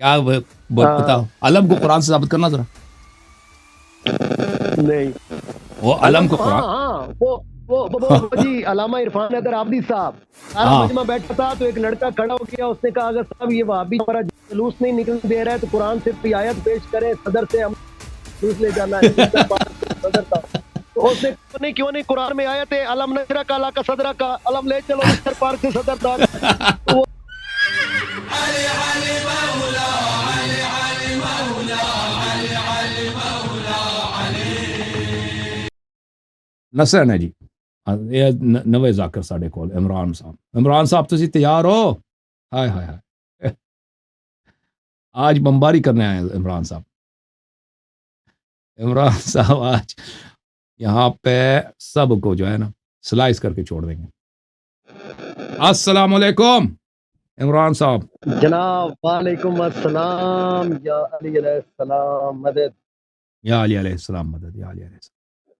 کیا بتاؤ علم کو قرآن سے ثابت کرنا ذرا. نہیں وہ علم کو قرآن. وہ جی علامہ عرفان حیدر آبادی صاحب سارا مجمع بیٹھا تھا تو ایک لڑکا کھڑا ہو گیا, اس نے کہا اگر صاحب یہ وہابی ہمارا جلوس نہیں نکل دے رہا ہے تو قرآن سے کوئی آیت پیش کریں, صدر سے ہم جلوس لے جانا ہے. صدر تھا تو اس نے کیوں نہیں قرآن میں آیت ہے علم نشرح کا لا کا صدرہ کا علم لے چلو مستر پارک سے صدر تک. نسرن ہے جی یہ نوے ذاکر ساڈے کول عمران صاحب تسی تیار ہو؟ ہائے ہائے ہائے آج بمباری کرنے آئے ہیں عمران صاحب آج یہاں پہ سب کو جو ہے نا سلائس کر کے چھوڑ دیں گے. السلام علیکم عمران صاحب. جناب وعلیکم السلام. یا علی علیہ السلام مدد. یا علی علیہ السلام مدد. یا علی علیہ السلام.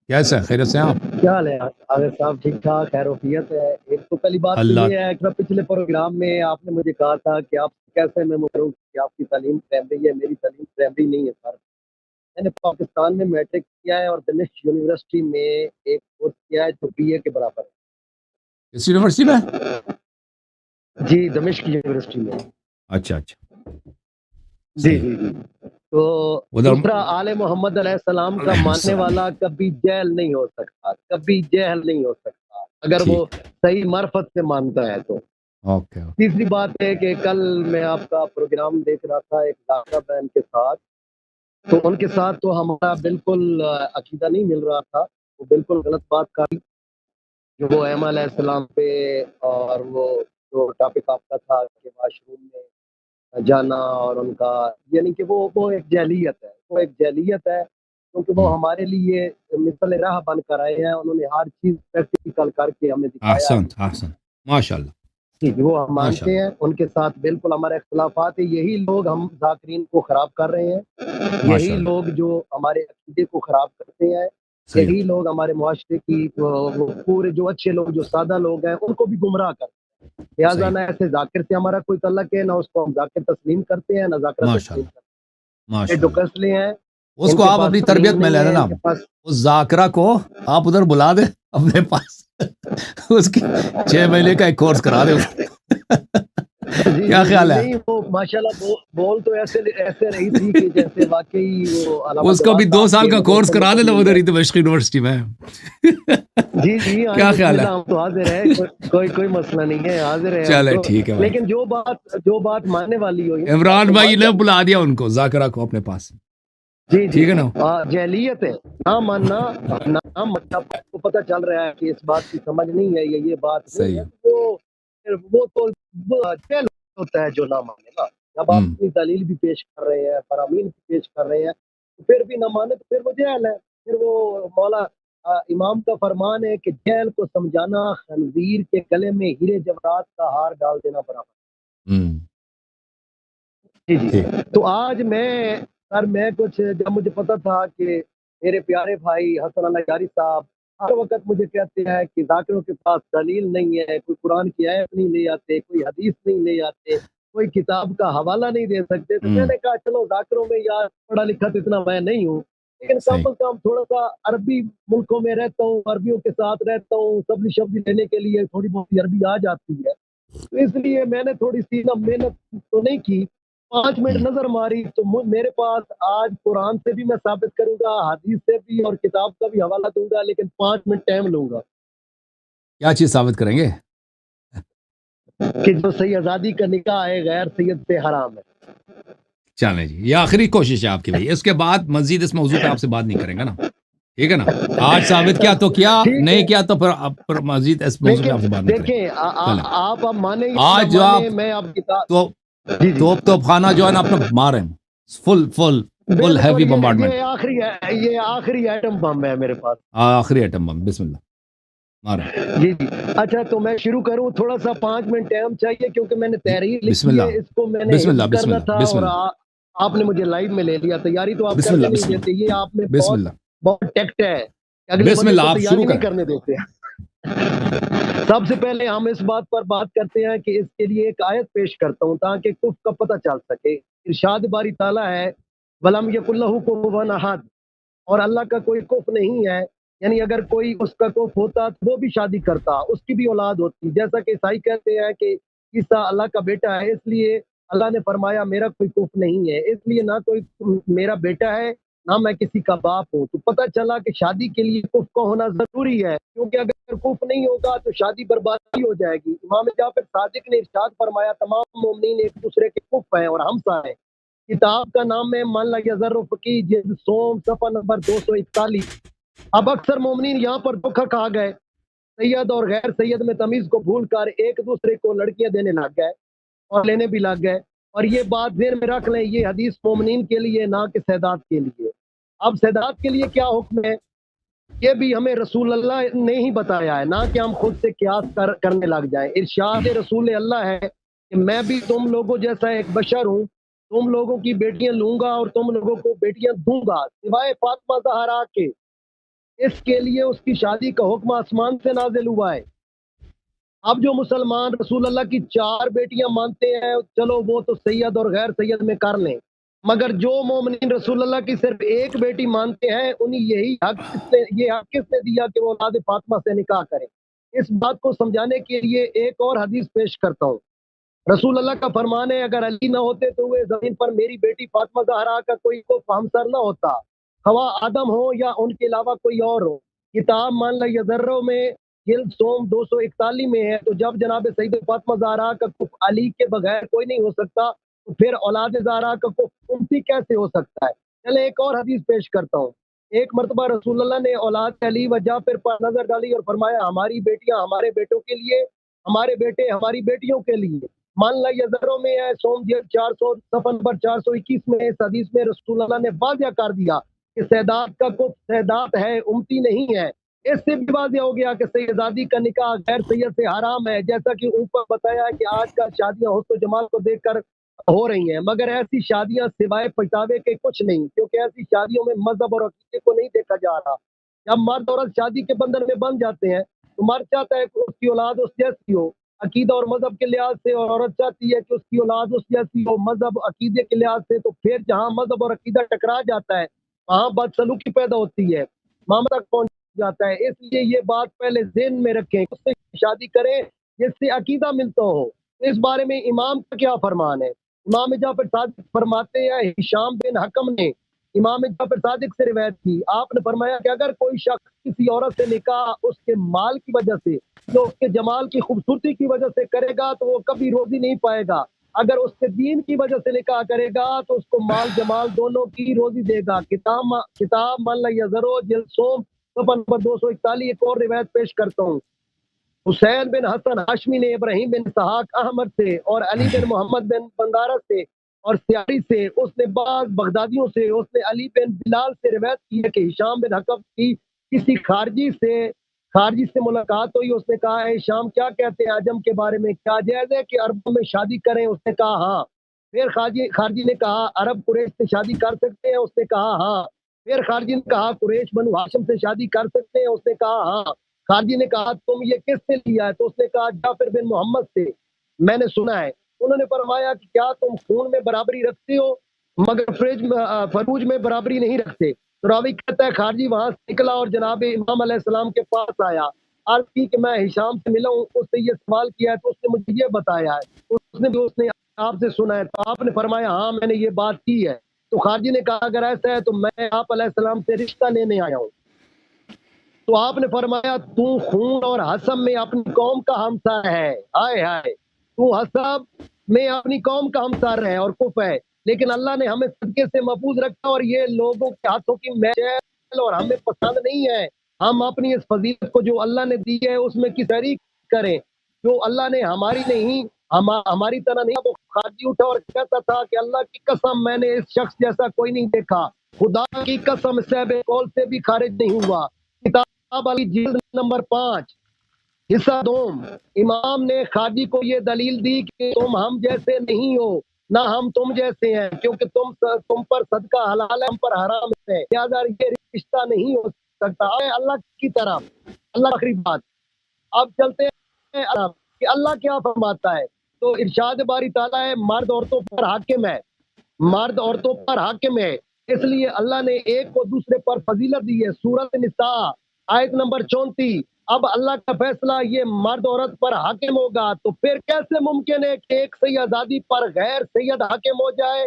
کیسے ہیں؟ خیریت سے ہیں آپ؟ کیا حال ہے عامر صاحب؟ ٹھیک ٹھاک, خیر وفیت ہے. ایک تو پہلی بات تو یہ ہے کہ پچھلے پروگرام میں آپ نے مجھے کہا تھا کہ آپ کیسے میں کروں کہ آپ کی تعلیم پرائمری ہے, میری تعلیم پرائمری نہیں ہے سر. میں نے پاکستان میں میٹرک کیا ہے اور دمشق یونیورسٹی میں ایک کورس کیا ہے جو بی اے کے برابر ہے. کس یونیورسٹی میں؟ جی دمشق یونیورسٹی میں. اچھا جی جی جی. تو دوسرا آل محمد علیہ السلام کا ماننے والا کبھی جہل نہیں ہو سکتا, کبھی جہل نہیں ہو سکتا اگر وہ صحیح معرفت سے مانتا ہے تو. تیسری بات ہے کہ کل میں آپ کا پروگرام دیکھ رہا تھا ایک ڈاکٹر بہن کے ساتھ, تو ان کے ساتھ تو ہمارا بالکل عقیدہ نہیں مل رہا تھا. وہ بالکل غلط بات کری جو وہ احمد علیہ السلام پہ, اور وہ جو ٹاپک آپ کا تھا کہ واش روم میں جانا اور ان کا یعنی کہ وہ ایک جہلیت ہے, کیونکہ وہ ہمارے لیے مثل راہ بن کر آئے ہیں. انہوں نے ہر چیز پریکٹیکل کر کے ہمیں دکھایا. احسن ماشاءاللہ. جی وہ ہم مانتے ہیں, ان کے ساتھ بالکل ہمارے اختلافات ہیں. یہی لوگ ہم ذاکرین کو خراب کر رہے ہیں, یہی لوگ جو ہمارے عقیدے کو خراب کرتے ہیں, یہی لوگ ہمارے معاشرے کی پورے جو اچھے لوگ جو سادہ لوگ ہیں ان کو بھی گمراہ کرتے ہیں. لہٰذا نہ ایسے ذاکر سے ہمارا کوئی تعلق ہے, نہ اس کو ہم ذاکر تسلیم کرتے ہیں, نہ ذاکرہ تسلیم کرتے ہیں. یہ ڈوکسلے ہیں, اس کو آپ اپنی تربیت میں لے لینا. اس ذاکرہ کو آپ ادھر بلا دیں اپنے پاس, اس کی 6 مہینے کا ایک کورس کرا دیں. کیا خیال ہے؟ ماشاءاللہ بول تو ایسے رہی تھی کہ جیسے واقعی وہ اس کو بھی 2 سال کا کورس کرا دینا ادھر ہی دمشق یونیورسٹی میں. جی کیا خیال ہے؟ ہم تو حاضر ہے, کوئی مسئلہ نہیں ہے, حاضر ہے. چلے ٹھیک ہے, لیکن جو بات ماننے والی ہوئی, عمران بھائی نے بلا دیا ان کو ذاکرہ کو اپنے پاس. جی ٹھیک ہے نا, جہلیت ہے نہ ماننا. مطلب کو پتہ چل رہا ہے کہ اس بات کی سمجھ نہیں ہے, یہ بات صحیح ہے. وہ تو جہل ہوتا ہے جو نہ مانے نا. جب آپ اپنی دلیل بھی پیش کر رہے ہیں, فرامین بھی پیش کر رہے ہیں, پھر بھی نہ مانے تو پھر وہ جہل ہے. پھر وہ مولا امام کا فرمان ہے کہ جہل کو سمجھانا خنزیر کے گلے میں ہیرے جواہرات کا ہار ڈال دینا برابر. جی تو آج میں کچھ جب مجھے پتا تھا کہ میرے پیارے بھائی حسن اللہ یاری صاحب ہر وقت مجھے کہتے ہیں کہ ذاکروں کے پاس دلیل نہیں ہے, کوئی قرآن کی آیت نہیں لے آتے, کوئی حدیث نہیں لے آتے, کوئی کتاب کا حوالہ نہیں دے سکتے. تو میں نے کہا چلو ذاکروں میں یار پڑھا لکھا تو اتنا میں نہیں ہوں, لیکن کم از کم تھوڑا سا عربی ملکوں میں رہتا ہوں, عربیوں کے ساتھ رہتا ہوں, سبزی شبزی لینے کے لیے تھوڑی بہت عربی آ جاتی ہے. تو اس لیے میں نے تھوڑی سی محنت تو نہیں کی, 5 منٹ نظر ماری تو میرے پاس آج قرآن سے بھی میں ثابت کروں گا, حدیث سے بھی اور کتاب کا بھی حوالہ دوں گا, لیکن 5 منٹ ٹائم لوں گا. کیا چیز ثابت کریں گے؟ کہ جو صحیح آزادی کا نکاح ہے غیر سید سے حرام ہے. چلیں جی, یہ آخری کوشش ہے آپ کی بھائی, اس کے بعد مزید اس موضوع پہ آپ سے بات نہیں کریں گا نا, ٹھیک ہے نا. آج ثابت کیا تو کیا, نہیں کیا تو پھر مزید اس موضوع پہ آپ سے بات نہیں کریں. دیکھیں آپ اب مانیں آج جو آپ میں اب توپ خانہ جو ہے نا اپنا ماریں, فل ہیوی بمبارڈمنٹ. یہ آخری ایٹم بم ہے میرے پاس, آخری ایٹم بم. بسم اللہ ماریں. جی اچھا تو میں شروع کروں, تھوڑا سا 5 منٹ ٹائم چاہیے کیونکہ میں نے تحریر لکھی ہے, اس کو میں نے کرنا تھا اور آپ نے مجھے لائیو میں لے لیا. تیاری تو آپ کرنے نہیں دیتے, یہ آپ میں بہت ٹیکٹ ہے, اگلے بندے کو تیاری نہیں کرنے دیتے. سب سے پہلے ہم اس بات پر بات کرتے ہیں کہ اس کے لیے ایک آیت پیش کرتا ہوں تاکہ کفر کا پتہ چل سکے. ارشاد باری تعالیٰ ہے وَلَمْ يَكُنْ لَهُ كُفُوًا أَحَدٌ، اور اللہ کا کوئی کف نہیں ہے، یعنی اگر کوئی اس کا کف ہوتا تو وہ بھی شادی کرتا، اس کی بھی اولاد ہوتی، جیسا کہ عیسائی کہتے ہیں کہ عیسیٰ اللہ کا بیٹا ہے، اس لیے اللہ نے فرمایا میرا کوئی کف نہیں ہے، اس لیے نہ کوئی میرا بیٹا ہے نہ میں کسی کا باپ ہوں۔ تو پتہ چلا کہ شادی کے لیے کف کا ہونا ضروری ہے، کیونکہ اگر کف نہیں ہوگا تو شادی بربادی ہو جائے گی۔ امام جعفر صادق نے ارشاد فرمایا تمام مومنین ایک دوسرے کے کف ہیں اور ہمسا ہیں۔ کتاب کا نام ہے من لا یذر فقی جلد سوم صفحہ نمبر 241۔ اب اکثر مومنین یہاں پر دھوکہ کھا گئے، سید اور غیر سید میں تمیز کو بھول کر ایک دوسرے کو لڑکیاں دینے لگ گئے اور لینے بھی لگ گئے، اور یہ بات ذہن میں رکھ لیں، یہ حدیث مومنین کے لیے نہ کہ سیدات کے لیے۔ اب سیدات کے لیے کیا حکم ہے یہ بھی ہمیں رسول اللہ نے ہی بتایا ہے، نہ کہ ہم خود سے قیاس کرنے لگ جائیں۔ ارشاد رسول اللہ ہے کہ میں بھی تم لوگوں جیسا ایک بشر ہوں، تم لوگوں کی بیٹیاں لوں گا اور تم لوگوں کو بیٹیاں دوں گا سوائے فاطمہ زہرا کے، اس کے لیے اس کی شادی کا حکم آسمان سے نازل ہوا ہے۔ اب جو مسلمان رسول اللہ کی 4 بیٹیاں مانتے ہیں چلو وہ تو سید اور غیر سید میں کر لیں، مگر جو مومنین رسول اللہ کی صرف ایک بیٹی مانتے ہیں انہیں یہ حق کس نے دیا کہ وہ اولاد فاطمہ سے نکاح کریں؟ اس بات کو سمجھانے کے لیے ایک اور حدیث پیش کرتا ہوں۔ رسول اللہ کا فرمان ہے اگر علی نہ ہوتے تو وہ زمین پر میری بیٹی فاطمہ زہرا کا کوئی ہمسر نہ ہوتا، خواہ آدم ہو یا ان کے علاوہ کوئی اور ہو۔ کتاب مان لا یذرو میں جلد سوم 241 میں ہے، تو جب جناب سید فاطمہ زہرا کا کف علی کے بغیر کوئی نہیں ہو سکتا تو پھر اولاد زہرا کا کف امتی کیسے ہو سکتا ہے؟ چلے ایک اور حدیث پیش کرتا ہوں۔ ایک مرتبہ رسول اللہ نے اولاد علی و جعفر پر نظر ڈالی اور فرمایا ہماری بیٹیاں ہمارے بیٹوں کے لیے، ہمارے بیٹے ہماری بیٹیوں کے لیے۔ مان لا یذرو میں ہے سوم جلد 400 صفحہ نمبر 421 میں اس حدیث میں رسول اللہ نے واضح کر دیا کہ سیدات کا کف سیدات ہے، امتی نہیں ہے۔ اس سے بھی واضح ہو گیا کہ سیدادی کا نکاح غیر سید سے حرام ہے، جیسا کہ اوپر بتایا ہے کہ آج کل شادیاں حسن و جمال کو دیکھ کر ہو رہی ہیں، مگر ایسی شادیاں سوائے پچھتاوے کے کچھ نہیں، کیونکہ ایسی شادیوں میں مذہب اور عقیدے کو نہیں دیکھا جا رہا۔ جب مرد عورت شادی کے بندھن میں بن جاتے ہیں تو مرد چاہتا ہے کہ اس کی اولاد اس جیسی ہو عقیدہ اور مذہب کے لحاظ سے، اور عورت چاہتی ہے کہ اس کی اولاد اس جیسی ہو مذہب عقیدے کے لحاظ سے، تو پھر جہاں مذہب اور عقیدہ ٹکرا جاتا ہے وہاں بدسلوکی پیدا ہوتی ہے، معاملہ تک پہنچ جاتا ہے۔ اس لیے یہ بات پہلے ذہن میں رکھیں، اس سے شادی کریں جس سے عقیدہ ملتا ہو۔ اس بارے میں امام کا کیا فرمان ہے؟ امام جعفر صادق فرماتے ہیں ہشام بن حکم نے امام جعفر صادق سے روایت کی، آپ نے فرمایا کہ اگر کوئی شخص کسی عورت سے نکاح اس کے مال کی وجہ سے جو اس کے جمال کی خوبصورتی کی وجہ سے کرے گا تو وہ کبھی روزی نہیں پائے گا، اگر اس کے دین کی وجہ سے نکاح کرے گا تو اس کو مال جمال دونوں کی روزی دے گا۔ کتاب من لا یذرو جلد سوم صفحہ نمبر 241 ایک اور روایت پیش کرتا ہوں۔ حسین بن حسن ہاشمی نے ابراہیم بن اسحاق احمد سے اور علی بن محمد بن بندارہ سے اور سیاری سے، اس نے بعض بغدادیوں سے، اس نے علی بن بلال سے روایت کی ہے کہ ہشام بن حکم کی کسی خارجی سے ملاقات ہوئی، اس نے کہا ہے ہشام کیا کہتے ہیں عجم کے بارے میں، کیا جائز ہے کہ عربوں میں شادی کریں؟ اس نے کہا ہاں۔ پھر خارجی نے کہا عرب قریش سے شادی کر سکتے ہیں؟ اس نے کہا ہاں۔ پھر خارجی نے کہا قریش بنو ہاشم سے شادی کر سکتے ہیں؟ اس نے کہا ہاں۔ خارجی نے کہا تم یہ کس سے لیا ہے؟ تو اس نے کہا جعفر بن محمد سے میں نے سنا ہے۔ انہوں نے فرمایا کہ کیا تم خون میں برابری رکھتے ہو مگر فروج میں برابری نہیں رکھتے؟ تو راوی کہتا ہے خارجی وہاں سے نکلا اور جناب امام علیہ السلام کے پاس آیا، عرض کی کہ میں ہشام سے ملا ہوں، اس سے یہ سوال کیا ہے تو اس نے مجھے یہ بتایا ہے، اس نے آپ سے سنا ہے، تو آپ نے فرمایا ہاں میں نے یہ بات کی ہے۔ تو خارجی نے کہا اگر ایسا ہے تو میں آپ علیہ السلام سے رشتہ لینے آیا ہوں۔ تو آپ نے فرمایا تو خون اور حسب میں اپنی قوم کا ہمسر ہے، ہائے ہائے، تو حسب میں اپنی قوم کا ہمسر ہے اور کف ہے، لیکن اللہ نے ہمیں صدقے سے محفوظ رکھا اور یہ لوگوں کے ہاتھوں کی میل اور ہمیں پسند نہیں ہے۔ ہم اپنی اس فضیلت کو جو اللہ نے دی ہے اس میں کی شریک کریں جو اللہ نے ہماری نہیں ہماری طرح نہیں۔ وہ خارجی اٹھا اور کہتا تھا کہ اللہ کی قسم میں نے اس شخص جیسا کوئی نہیں دیکھا، خدا کی قسم صاحب قول سے بھی خارج نہیں ہوا۔ کتاب علی جلد نمبر 5 حصہ دوم، امام نے خارجی کو یہ دلیل دی کہ تم ہم جیسے نہیں ہو نہ ہم تم جیسے ہیں، کیونکہ تم پر صدقہ حلال ہے ہم پر حرام ہے، لہذا یہ رشتہ نہیں ہو سکتا۔ اللہ کی طرف اللہ آخری بات۔ اب چلتے ہیں کہ اللہ کیا فرماتا ہے۔ تو ارشاد باری تعالیٰ ہے مرد عورتوں پر حاکم ہے، مرد عورتوں پر حاکم ہے، اس لیے اللہ نے ایک کو دوسرے پر فضیلت دی ہے۔ سورۃ نساء آیت نمبر 34۔ اب اللہ کا فیصلہ یہ مرد عورت پر حاکم ہوگا، تو پھر کیسے ممکن ہے کہ ایک صحیح آزادی پر غیر سید حاکم ہو جائے؟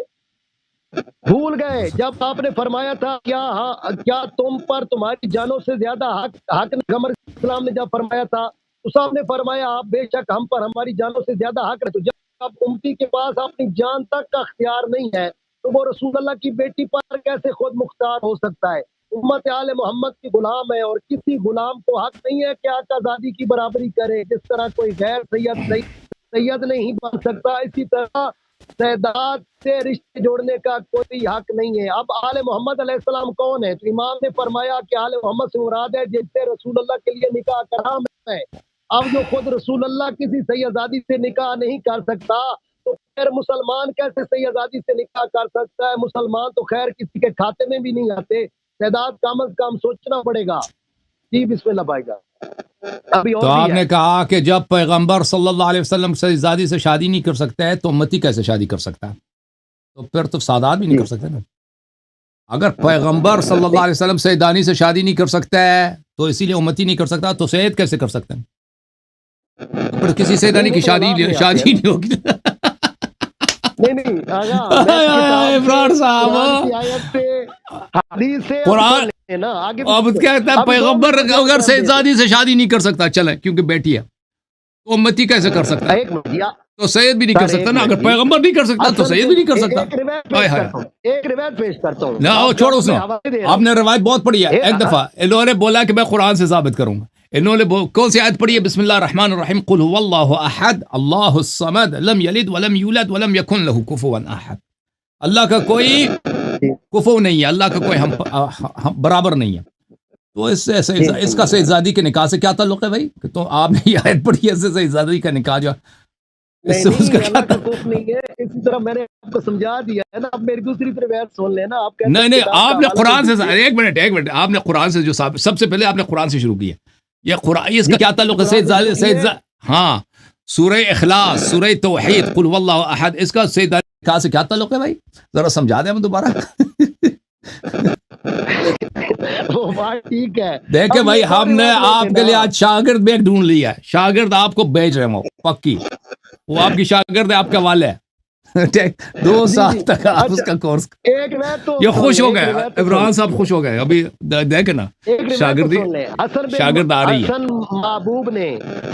بھول گئے جب آپ نے فرمایا تھا کیا تم پر تمہاری جانوں سے زیادہ حق پیغمبر اسلام نے جب فرمایا تھا تو صاحب نے فرمایا آپ بے شک ہم پر ہماری جانوں سے زیادہ حق ہے۔ تو جب اب امتی کے پاس اپنی جان تک کا اختیار نہیں ہے تو وہ رسول اللہ کی بیٹی پر کیسے خود مختار ہو سکتا ہے؟ امت آل محمد کی غلام ہے، اور کسی غلام کو حق نہیں ہے کہ آقا آزادی کی برابری کرے، جس طرح کوئی غیر سید نہیں بن سکتا، اسی طرح سیدات سے رشتے جوڑنے کا کوئی حق نہیں ہے۔ اب آل محمد علیہ السلام کون ہے؟ تو امام نے فرمایا کہ آل محمد سے مراد ہے جس سے رسول اللہ کے لیے نکاح کرام ہے۔ اب جو خود رسول اللہ کسی صحیح آزادی سے نکاح نہیں کر سکتا تو پھر مسلمان کیسے صحیح آزادی سے نکاح کر سکتا ہے؟ مسلمان تو خیر کسی کے کھاتے میں بھی نہیں آتے۔ سیدات کم از کم سوچنا پڑے گا۔ جی بسم اللہ بھائی جان۔ تو آپ نے کہا کہ جب پیغمبر صلی اللہ علیہ وسلم سے زادی سے شادی نہیں کر سکتا ہے تو امتی کیسے شادی کر سکتا ہے؟ تو پھر تو سادات بھی نہیں کر سکتے نا۔ اگر پیغمبر صلی اللہ علیہ وسلم سے دانی سے شادی نہیں کر سکتا ہے تو اسی لیے امتی نہیں کر سکتا، تو سید کیسے کر سکتے ہیں؟ پھر کسی سیدانی کی شادی نہیں ہوگی۔ عمران صاحب قرآن اب کہتا ہے پیغمبر اگر سیدزادی سے شادی نہیں کر سکتا چلے کیونکہ بیٹی ہے تو امتی کیسے کر سکتا ہے؟ تو سید بھی نہیں کر سکتا نا۔ اگر پیغمبر نہیں کر سکتا تو سید بھی نہیں کر سکتا۔ ایک روایت پیش کرتا ہوں نہ چھوڑو اس نے، آپ نے روایت بہت پڑھی ہے۔ ایک دفعہ انہوں نے بولا کہ میں قرآن سے ثابت کروں گا۔ انہوں نے کون سی آیت پڑھی ہے؟ بسم اللہ الرحمن الرحیم، قل هو اللہ احد اللہ الصمد لم یلد ولم یولد ولم یکن له کفوا احد۔ اللہ کا کوئی کفو نہیں ہے، اللہ کا کوئی ہم برابر نہیں ہے۔ تو اس کا سیدزادی کے نکاح سے کیا تعلق ہے بھائی؟ تو آپ نے یہ آیت پڑھی ہے، اس سے سیدزادی کا نکاح جو اس سے اس کا کیا تعلق نہیں ہے؟ اسی طرح میں نے آپ کو سمجھا دیا ہے نا، اب میری دوسری روایت سن لینا۔ آپ نہیں آپ نے قرآن سے ایک منٹ آپ نے قرآن سے جو سب سے پہلے آپ نے قرآن سے شروع کیا، یہ قرآن اس کا کیا تعلق ہے سیدزادی؟ ہاں سورہ اخلاص، سورہ توحید، قل هو اللہ احد، اس کا سیدزادی نکاح سے کیا تعلق ہے بھائی؟ ذرا سمجھا دیں ہم دوبارہ۔ وہ بات ٹھیک ہے۔ دیکھیں بھائی ہم نے آپ کے لیے آج شاگرد بھی ایک ڈھونڈ لیا ہے، شاگرد آپ کو بیچ رہے ہیں، وہ پکی وہ آپ کی شاگرد ہے، آپ کے والے ہے 2 سال تک آپ اس کا کورس۔ یہ خوش ہو گئے عمران صاحب، خوش ہو گئے ابھی دیکھیں نا شاگردی شاگرد آ رہی ہے۔ حسن محبوب نے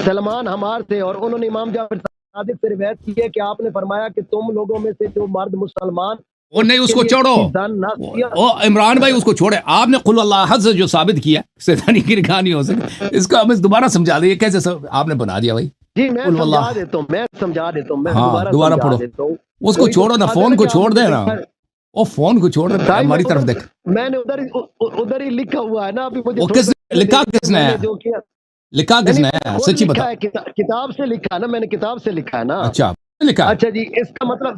سلمان حمار سے اور انہوں نے امام جعفر صادق سے روایت کی ہے کہ آپ نے فرمایا کہ تم لوگوں میں سے جو مرد مسلمان وہ نہیں، اس کو چھوڑو عمران بھائی، اس کو چھوڑے۔ آپ نے قل اللہ احد سے جو ثابت کیا سیدانی کی نکاح نہیں ہو سکتی، اس کو ہمیں دوبارہ سمجھا دیں کیسے آپ نے بنا دیا بھائی۔ جی میں سمجھا دیتا ہوں ہاں دوبارہ پڑھو، اس کو چھوڑو نا، فون کو چھوڑ دے نا، وہ فون کو چھوڑ دے، ہماری طرف دیکھ۔ میں نے ادھر ہی لکھا ہوا ہے نا، ابھی مجھے لکھا کس نے ہے؟ سچی بتا۔ کتاب سے لکھا ہے نا، میں نے کتاب سے لکھا ہے نا۔ اچھا لکھا، اچھا جی، اس کا مطلب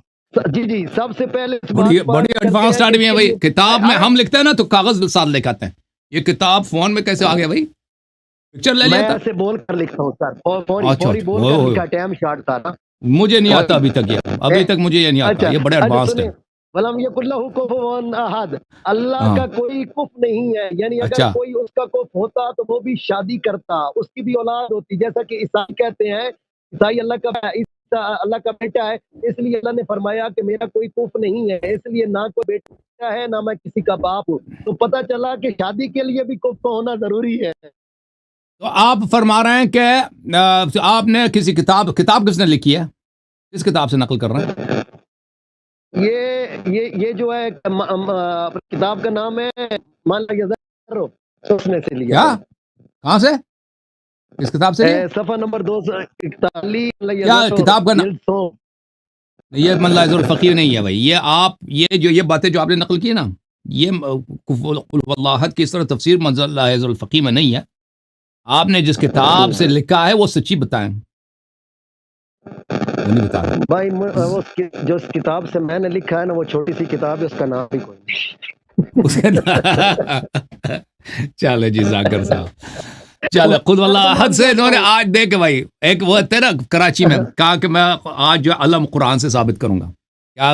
جی سب سے پہلے بڑی ایڈوانس آدمی ہے بھائی۔ کتاب میں ہم لکھتے ہیں نا تو کاغذ ساتھ لکھاتے ہیں، یہ کتاب فون میں کیسے آ گیا بھائی؟ پکچر لے لیا، ایسے بول کر لکھتا ہوں سر، فوری بول کر لکھا، ٹائم شارٹ تھا نا۔ مجھے نہیں آتا ابھی تک، مجھے یہ نہیں آتا، یہ بڑے ایڈوانسڈ ہے۔ وَلَمْ يَكُنْ لَهُ كُفُوًا أَحَدٌ، اللہ کا کوئی کف نہیں ہے، یعنی اگر کوئی اس کا کف ہوتا تو وہ بھی شادی کرتا، اس کی بھی اولاد ہوتی، جیسا کہ عیسائی کہتے ہیں، عیسائی اللہ کا بیٹا ہے، اس لیے اللہ نے فرمایا کہ میرا کوئی کف نہیں ہے، اس لیے نہ کوئی بیٹا ہے نہ میں کسی کا باپ ہوں۔ تو پتہ چلا کہ شادی کے لیے بھی کف ہونا ضروری ہے۔ تو آپ فرما رہے ہیں کہ آپ نے کسی کتاب کس نے لکھی ہے؟ کس کتاب سے نقل کر رہے ہیں؟ یہ جو ہے کتاب کا نام ہے سوچنے سے لیا۔ کیا کہاں سے؟ کس کتاب سے؟ صفحہ نمبر 241۔ کیا کتاب کا نام؟ یہ منلائز الفقیر نہیں ہے بھائی، یہ باتیں جو آپ نے نقل کی نا، یہ اللہ کی اس طرح تفسیر منلائز الفقیر میں نہیں ہے۔ آپ نے جس کتاب سے لکھا ہے وہ سچی بتائیں۔ بھائی جو اس کتاب سے میں نے لکھا ہے نا، وہ چھوٹی سی کتاب ہے، اس کا نام بھی کوئی نہیں۔ چلے جی ذاکر صاحب، چلے خود اللہ احد سے انہوں نے آج دیکھ بھائی، ایک وہ تھے نا کراچی میں، کہا کہ میں آج جو علم قرآن سے ثابت کروں گا، کیا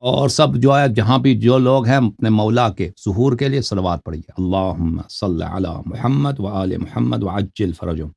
اور سب جو ہے جہاں بھی جو لوگ ہیں اپنے مولا کے ظہور کے لیے صلوات پڑھیے. اللہم صلی علی محمد و آل محمد وعجل فرجهم.